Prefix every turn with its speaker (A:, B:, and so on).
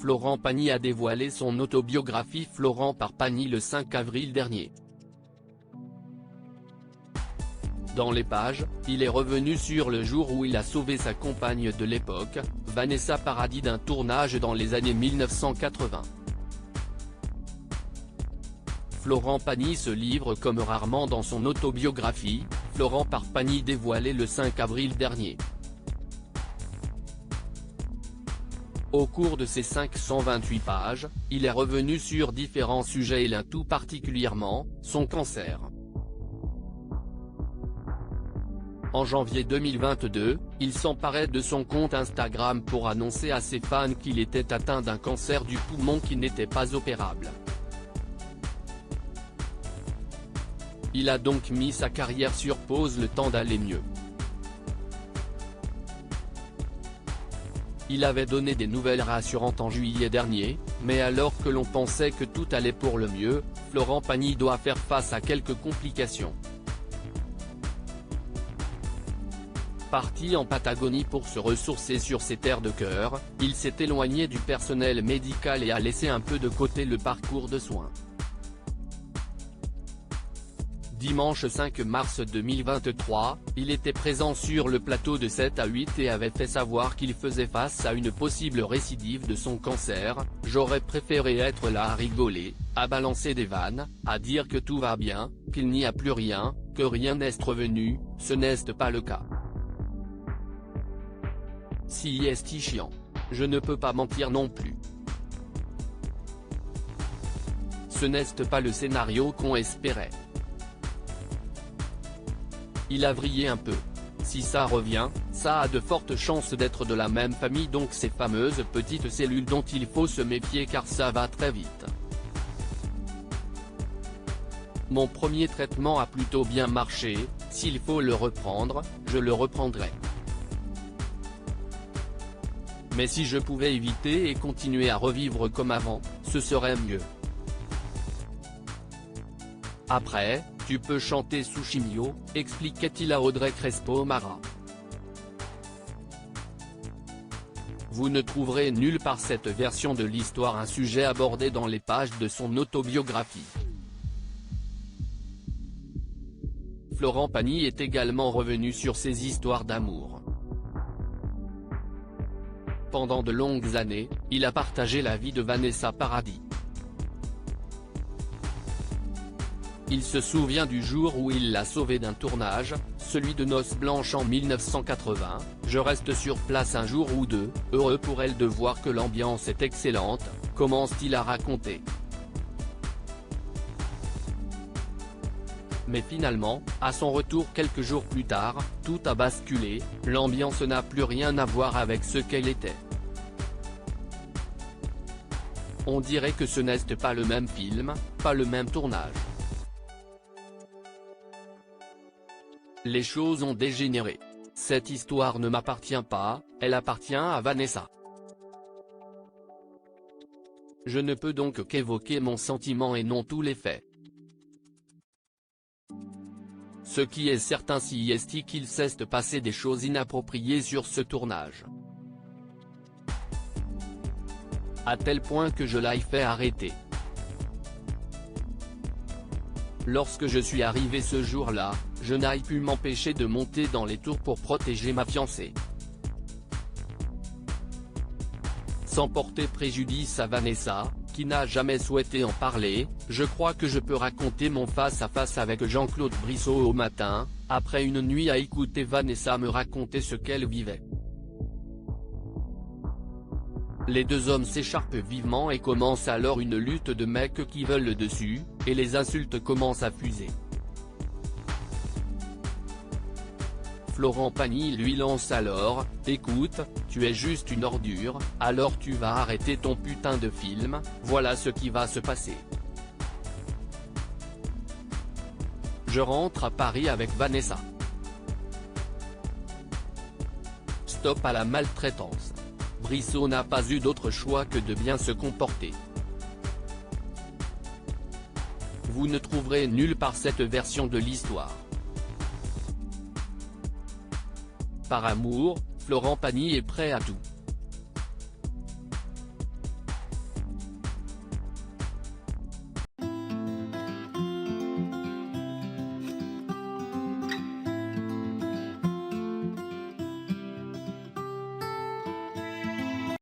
A: Florent Pagny a dévoilé son autobiographie Florent par Pagny le 5 avril dernier. Dans les pages, il est revenu sur le jour où il a sauvé sa compagne de l'époque, Vanessa Paradis d'un tournage dans les années 1980. Florent Pagny se livre comme rarement dans son autobiographie, Florent par Pagny dévoilée le 5 avril dernier. Au cours de ces 528 pages, il est revenu sur différents sujets et l'un tout particulièrement, son cancer. En janvier 2022, il s'emparait de son compte Instagram pour annoncer à ses fans qu'il était atteint d'un cancer du poumon qui n'était pas opérable. Il a donc mis sa carrière sur pause le temps d'aller mieux. Il avait donné des nouvelles rassurantes en juillet dernier, mais alors que l'on pensait que tout allait pour le mieux, Florent Pagny doit faire face à quelques complications. Parti en Patagonie pour se ressourcer sur ses terres de cœur, il s'est éloigné du personnel médical et a laissé un peu de côté le parcours de soins. Dimanche 5 mars 2023, il était présent sur le plateau de 7 à 8 et avait fait savoir qu'il faisait face à une possible récidive de son cancer. « J'aurais préféré être là à rigoler, à balancer des vannes, à dire que tout va bien, qu'il n'y a plus rien, que rien n'est revenu, ce n'est pas le cas. Si est chiant. Je ne peux pas mentir non plus. Ce n'est pas le scénario qu'on espérait. Il a vrillé un peu. Si ça revient, ça a de fortes chances d'être de la même famille, donc ces fameuses petites cellules dont il faut se méfier car ça va très vite. Mon premier traitement a plutôt bien marché, s'il faut le reprendre, je le reprendrai. Mais si je pouvais éviter et continuer à revivre comme avant, ce serait mieux. Après, tu peux chanter sous chimio, expliquait-il à Audrey Crespo-Mara. Vous ne trouverez nulle part cette version de l'histoire, un sujet abordé dans les pages de son autobiographie. Florent Pagny est également revenu sur ses histoires d'amour. Pendant de longues années, il a partagé la vie de Vanessa Paradis. Il se souvient du jour où il l'a sauvée d'un tournage, celui de Noces Blanches en 1980, « Je reste sur place un jour ou deux, heureux pour elle de voir que l'ambiance est excellente », commence-t-il à raconter. Mais finalement, à son retour quelques jours plus tard, tout a basculé, l'ambiance n'a plus rien à voir avec ce qu'elle était. On dirait que ce n'est pas le même film, pas le même tournage. Les choses ont dégénéré. Cette histoire ne m'appartient pas, elle appartient à Vanessa. Je ne peux donc qu'évoquer mon sentiment et non tous les faits. Ce qui est certain c'est qu'il s'est passé des choses inappropriées sur ce tournage. À tel point que je l'ai fait arrêter. Lorsque je suis arrivé ce jour-là, je n'ai pu m'empêcher de monter dans les tours pour protéger ma fiancée. Sans porter préjudice à Vanessa, qui n'a jamais souhaité en parler, je crois que je peux raconter mon face-à-face avec Jean-Claude Brissot au matin, après une nuit à écouter Vanessa me raconter ce qu'elle vivait. Les deux hommes s'écharpent vivement et commence alors une lutte de mecs qui veulent le dessus, et les insultes commencent à fuser. Florent Pagny lui lance alors, « Écoute, tu es juste une ordure, alors tu vas arrêter ton putain de film, voilà ce qui va se passer. » Je rentre à Paris avec Vanessa. Stop à la maltraitance. Brissot n'a pas eu d'autre choix que de bien se comporter. Vous ne trouverez nulle part cette version de l'histoire. Par amour, Florent Pagny est prêt à tout.